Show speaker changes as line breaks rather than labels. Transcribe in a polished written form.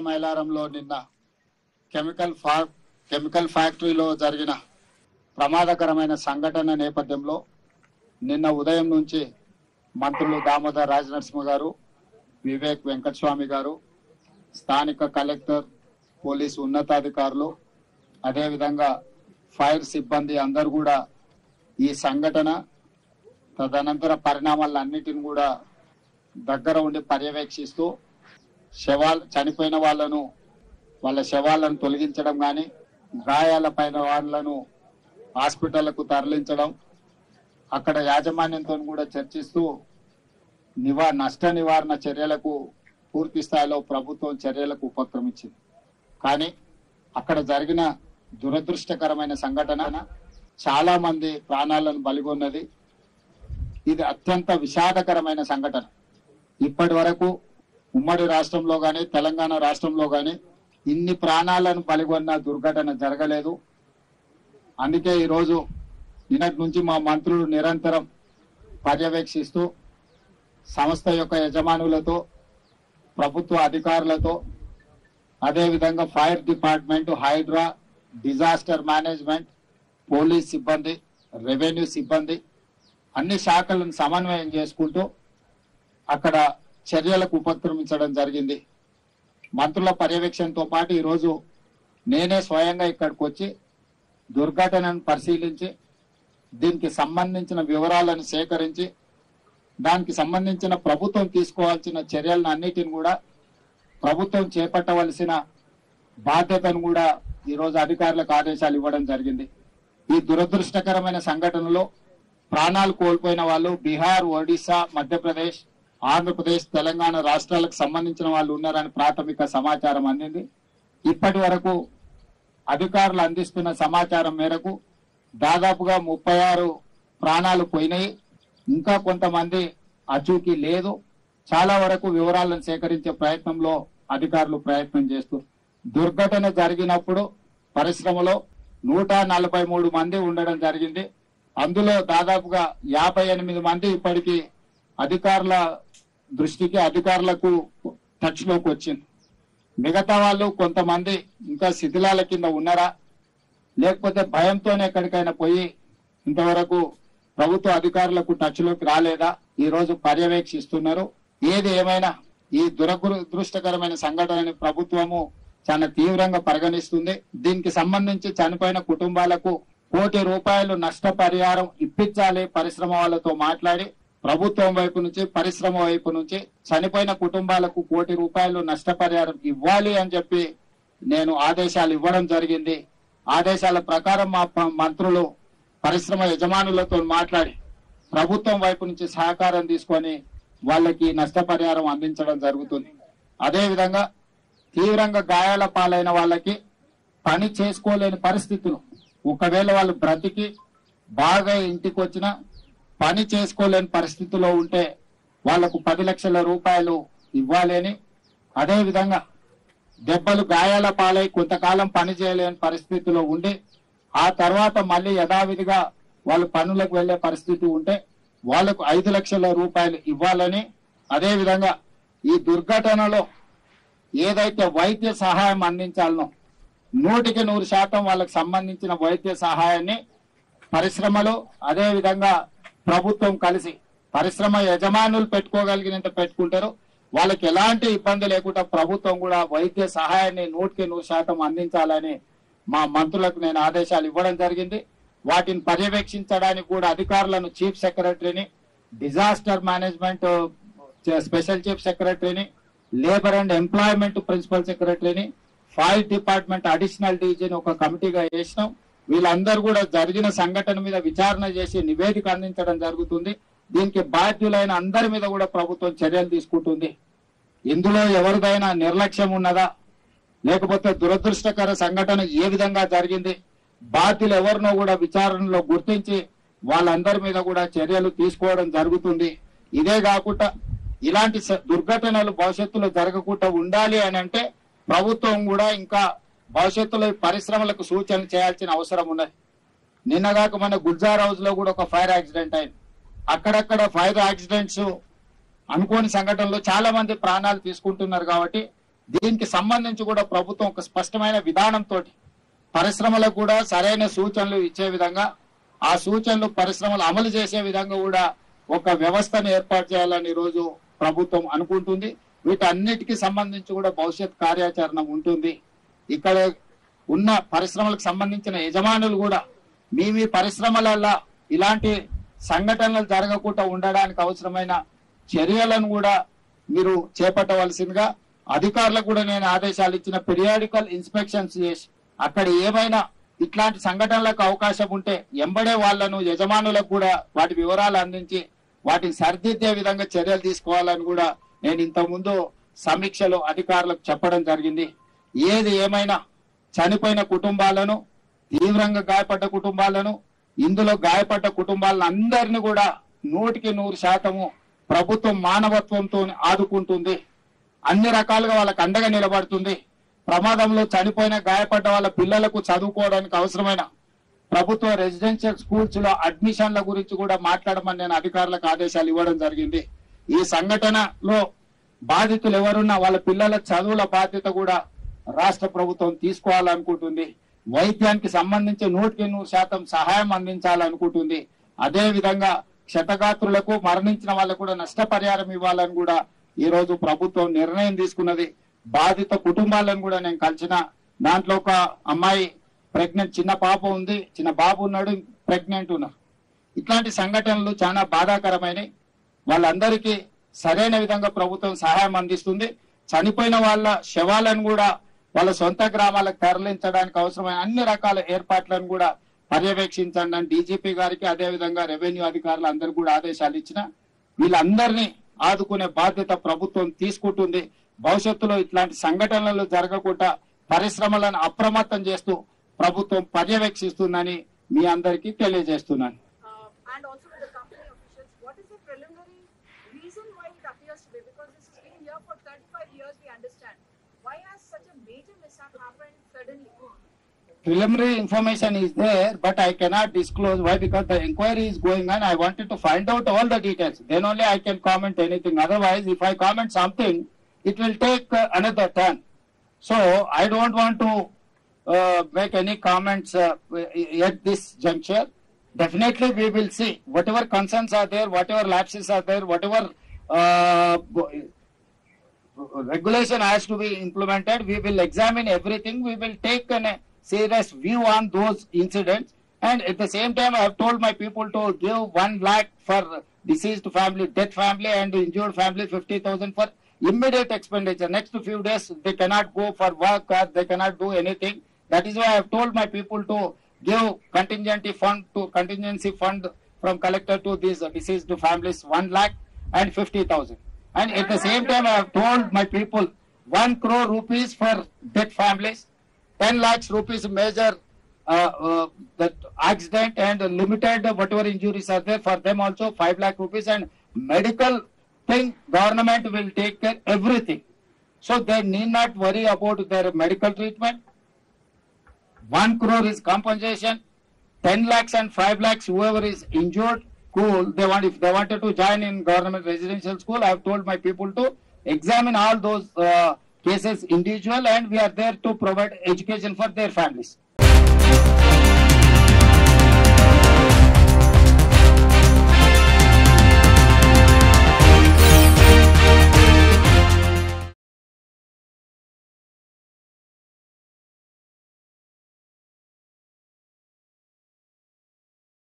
మైలారంలో నిన్న కెమికల్ ఫ్యాక్టరీలో జరిగిన ప్రమాదకరమైన సంఘటన నేపథ్యంలో నిన్న ఉదయం నుంచి మంత్రులు దామోదర్ రాజనరసింహ గారు, వివేక్ వెంకటస్వామి గారు, స్థానిక కలెక్టర్, పోలీసు ఉన్నతాధికారులు, అదేవిధంగా ఫైర్ సిబ్బంది అందరూ కూడా ఈ సంఘటన తదనంతర పరిణామాలన్నిటిని కూడా దగ్గర ఉండి పర్యవేక్షిస్తూ చనిపోయిన వాళ్ళ శవాలను తొలగించడం కానీ, గాయాలపైన వాళ్ళను హాస్పిటళ్లకు తరలించడం, అక్కడ యాజమాన్యంతో కూడా చర్చిస్తూ నష్ట నివారణ చర్యలకు పూర్తి స్థాయిలో ప్రభుత్వం చర్యలకు ఉపక్రమించింది. కానీ అక్కడ జరిగిన దురదృష్టకరమైన సంఘటన చాలా మంది ప్రాణాలను బలిగొన్నది. ఇది అత్యంత విషాదకరమైన సంఘటన. ఇప్పటి వరకు ఉమ్మడి రాష్ట్రంలో గాని, తెలంగాణ రాష్ట్రంలో గాని ఇన్ని ప్రాణాలను బలిగొన్న దుర్ఘటన జరగలేదు. అందుకే ఈరోజు నిన్నటి నుంచి మా మంత్రులు నిరంతరం పర్యవేక్షిస్తూ సంస్థ యొక్క యజమానులతో, ప్రభుత్వ అధికారులతో, అదేవిధంగా fire department, Hydraa, disaster management, police సిబ్బంది, రెవెన్యూ సిబ్బంది అన్ని శాఖలను సమన్వయం చేసుకుంటూ అక్కడ చర్యలకు ఉపక్రమించడం జరిగింది. మంత్రుల పర్యవేక్షణతో పాటు ఈరోజు నేనే స్వయంగా ఇక్కడికి వచ్చి దుర్ఘటనను పరిశీలించి దీనికి సంబంధించిన వివరాలను సేకరించి దానికి సంబంధించిన ప్రభుత్వం తీసుకోవాల్సిన చర్యలను అన్నిటిని కూడా, ప్రభుత్వం చేపట్టవలసిన బాధ్యతను కూడా ఈరోజు అధికారులకు ఆదేశాలు ఇవ్వడం జరిగింది. ఈ దురదృష్టకరమైన సంఘటనలో ప్రాణాలు కోల్పోయిన వాళ్ళు బీహార్, ఒడిశా, మధ్యప్రదేశ్, ఆంధ్రప్రదేశ్, తెలంగాణ రాష్ట్రాలకు సంబంధించిన వాళ్ళు ఉన్నారని ప్రాథమిక సమాచారం అందింది. ఇప్పటి వరకు అధికారులు అందిస్తున్న సమాచారం మేరకు దాదాపుగా 36 ప్రాణాలు పోయినాయి. ఇంకా కొంతమంది అచూకీ లేదు. చాలా వరకు వివరాలను సేకరించే ప్రయత్నంలో అధికారులు ప్రయత్నం చేస్తూ, దుర్ఘటన జరిగినప్పుడు పరిశ్రమలో 143 మంది ఉండడం జరిగింది. అందులో దాదాపుగా 58 మంది ఇప్పటికీ అధికారుల దృష్టికి, అధికారులకు టచ్ లోకి వచ్చింది. మిగతా వాళ్ళు కొంతమంది ఇంకా శిథిలాల కింద ఉన్నారా, లేకపోతే భయంతోనే ఎక్కడికైనా పోయి ఇంతవరకు ప్రభుత్వ అధికారులకు టచ్ లోకి రాలేదా, ఈ రోజు పర్యవేక్షిస్తున్నారు. ఏది ఏమైనా ఈ దురదృష్టకరమైన సంఘటనని ప్రభుత్వము చాలా తీవ్రంగా పరిగణిస్తుంది. దీనికి సంబంధించి చనిపోయిన కుటుంబాలకు ₹1 కోటి నష్టపరిహారం ఇప్పించాలి. పరిశ్రమ వాళ్ళతో మాట్లాడి ప్రభుత్వం వైపు నుంచి, పరిశ్రమ వైపు నుంచి చనిపోయిన కుటుంబాలకు ₹1 కోటి నష్టపరిహారం ఇవ్వాలి అని చెప్పి నేను ఆదేశాలు ఇవ్వడం జరిగింది. ఆదేశాల ప్రకారం మా మంత్రులు పరిశ్రమ యజమానులతో మాట్లాడి ప్రభుత్వం వైపు నుంచి సహకారం తీసుకొని వాళ్ళకి నష్టపరిహారం అందించడం జరుగుతుంది. అదేవిధంగా తీవ్రంగా గాయాల పాలైన వాళ్ళకి పని చేసుకోలేని పరిస్థితులు, ఒకవేళ వాళ్ళు బ్రతికి బాగా ఇంటికి వచ్చినా పని చేసుకోలేని పరిస్థితిలో ఉంటే వాళ్లకు ₹10 లక్షల ఇవ్వాలి అని, అదేవిధంగా దెబ్బలు గాయాల పాలై కొంతకాలం పని చేయలేని పరిస్థితిలో ఉండి ఆ తర్వాత మళ్ళీ యథావిధిగా వాళ్ళు పనులకు వెళ్లే పరిస్థితి ఉంటే వాళ్లకు ₹5 లక్షల ఇవ్వాలని, అదేవిధంగా ఈ దుర్ఘటనలో ఏదైతే వైద్య సహాయం అందించాలనో 100% వాళ్ళకు సంబంధించిన వైద్య సహాయాన్ని పరిశ్రమలో, అదేవిధంగా ప్రభుత్వం కలిసి, పరిశ్రమ యజమానులు పెట్టుకోగలిగినంత పెట్టుకుంటారు. వాళ్ళకి ఎలాంటి ఇబ్బంది లేకుండా ప్రభుత్వం కూడా వైద్య సహాయాన్ని 100% అందించాలని మా మంత్రులకు నేను ఆదేశాలు ఇవ్వడం జరిగింది. వాటిని పర్యవేక్షించడానికి కూడా అధికారులను చీఫ్ సెక్రటరీని, డిజాస్టర్ మేనేజ్మెంట్ స్పెషల్ చీఫ్ సెక్రటరీని, లేబర్ అండ్ ఎంప్లాయ్మెంట్ ప్రిన్సిపల్ సెక్రటరీని, ఫైర్ డిపార్ట్మెంట్ అడిషనల్ డీజీని ఒక కమిటీగా వేసినాం. వీళ్ళందరూ కూడా జరిగిన సంఘటన మీద విచారణ చేసి నివేదిక అందించడం జరుగుతుంది. దీనికి బాధ్యులైన అందరి మీద కూడా ప్రభుత్వం చర్యలు తీసుకుంటుంది. ఇందులో ఎవరిదైనా నిర్లక్ష్యం ఉన్నదా, లేకపోతే దురదృష్టకర సంఘటన ఏ విధంగా జరిగింది, బాధ్యులు ఎవరినో కూడా విచారణలో గుర్తించి వాళ్ళందరి మీద కూడా చర్యలు తీసుకోవడం జరుగుతుంది. ఇదే కాకుండా ఇలాంటి దుర్ఘటనలు భవిష్యత్తులో జరగకుండా ఉండాలి అని అంటే ప్రభుత్వం కూడా ఇంకా భవిష్యత్తులో పరిశ్రమలకు సూచనలు చేయాల్సిన అవసరం ఉన్నది. నిన్నగాక మన గుల్జార్ హౌస్ లో కూడా ఒక ఫైర్ యాక్సిడెంట్ అయింది. అక్కడక్కడ ఫైర్ యాక్సిడెంట్స్ అనుకోని సంఘటనలో చాలా మంది ప్రాణాలు తీసుకుంటున్నారు. కాబట్టి దీనికి సంబంధించి కూడా ప్రభుత్వం ఒక స్పష్టమైన విధానంతో పరిశ్రమలకు కూడా సరైన సూచనలు ఇచ్చే విధంగా, ఆ సూచనలు పరిశ్రమలు అమలు చేసే విధంగా కూడా ఒక వ్యవస్థను ఏర్పాటు చేయాలని ఈరోజు ప్రభుత్వం అనుకుంటుంది. వీటన్నిటికీ సంబంధించి కూడా భవిష్యత్ కార్యాచరణ ఉంటుంది. ఇక్కడ ఉన్న పరిశ్రమలకు సంబంధించిన యజమానులు కూడా మీ పరిశ్రమలలో ఇలాంటి సంఘటనలు జరగకుండా ఉండడానికి అవసరమైన చర్యలను కూడా మీరు చేపట్టవలసిందిగా అధికారులకు కూడా నేను ఆదేశాలు ఇచ్చిన. పీరియాడికల్ ఇన్స్పెక్షన్స్ చేసి అక్కడ ఏమైనా ఇట్లాంటి సంఘటనలకు అవకాశం ఉంటే ఎంబడే వాళ్లను యజమానులకు కూడా వాటి వివరాలు అందించి వాటిని సరిదిద్దే విధంగా చర్యలు తీసుకోవాలని కూడా నేను ఇంతకుముందు సమీక్షలో అధికారులకు చెప్పడం జరిగింది. ఏది ఏమైనా చనిపోయిన కుటుంబాలను, తీవ్రంగా గాయపడ్డ కుటుంబాలను, ఇందులో గాయపడ్డ కుటుంబాలను అందరినీ కూడా 100% ప్రభుత్వం మానవత్వంతో ఆదుకుంటుంది. అన్ని రకాలుగా వాళ్ళకి అండగా నిలబడుతుంది. ప్రమాదంలో చనిపోయిన గాయపడ్డ వాళ్ళ పిల్లలకు చదువుకోవడానికి అవసరమైన ప్రభుత్వ రెసిడెన్షియల్ స్కూల్స్ లో అడ్మిషన్ల గురించి కూడా మాట్లాడమని నేను అధికారులకు ఆదేశాలు ఇవ్వడం జరిగింది. ఈ సంఘటనలో బాధితులు ఎవరున్నా వాళ్ళ పిల్లల చదువుల బాధ్యత కూడా రాష్ట్ర ప్రభుత్వం తీసుకోవాలనుకుంటుంది. వైద్యానికి సంబంధించి 100% సహాయం అందించాలనుకుంటుంది. అదే విధంగా క్షతగాత్రులకు, మరణించిన వాళ్ళకు కూడా నష్టపరిహారం ఇవ్వాలని కూడా ఈ రోజు ప్రభుత్వం నిర్ణయం తీసుకున్నది. బాధిత కుటుంబాలను కూడా నేను కలిసిన. దాంట్లో ఒక అమ్మాయి ప్రెగ్నెంట్, చిన్న పాప ఉంది, చిన్న బాబు ఉన్నాడు, ప్రెగ్నెంట్ ఉన్నారు. ఇట్లాంటి సంఘటనలు చాలా బాధాకరమైనవి. వాళ్ళందరికీ సరైన విధంగా ప్రభుత్వం సహాయం అందిస్తుంది. చనిపోయిన వాళ్ళ శవాలను కూడా వాళ్ళ సొంత గ్రామాలకు తరలించడానికి అవసరమైన అన్ని రకాల ఏర్పాట్లను కూడా పర్యవేక్షించండి అని డీజీపీ గారికి, అదే విధంగా రెవెన్యూ అధికారులు అందరూ కూడా ఆదేశాలు ఇచ్చిన. వీళ్ళందరినీ ఆదుకునే బాధ్యత ప్రభుత్వం తీసుకుంటుంది. భవిష్యత్తులో ఇట్లాంటి సంఘటనలు జరగకుండా పరిశ్రమలను అప్రమత్తం చేస్తూ ప్రభుత్వం పర్యవేక్షిస్తుందని మీ అందరికీ తెలియజేస్తున్నాను. Preliminary information is there, but I cannot disclose. Why? Because the inquiry is going on. I wanted to find out all the details. Then only I can comment anything. Otherwise, if I comment something, it will take another turn. So I don't want to make any comments at this juncture. Definitely, we will see whatever concerns are there, whatever lapses are there, whatever regulation has to be implemented. We will examine everything. We will take a serious view on those incidents. And at the same time, I have told my people to give 1 lakh for deceased family, death family, and injured family 50,000 for immediate expenditure. Next few days, they cannot go for work or they cannot do anything. That is why I have told my people to give contingency fund from collector to these deceased families 1 lakh and 50,000. And at the same time, I have told my people 1 crore rupees for death families, 10 lakhs rupees major that accident and limited whatever injuries are there for them also 5 lakh rupees, and medical thing government will take care everything. So they need not worry about their medical treatment. 1 crore is compensation, 10 lakhs and 5 lakhs whoever is injured, cool. If they wanted to join in government residential school, I have told my people to examine all those cases individual, and we are there to provide education for their families.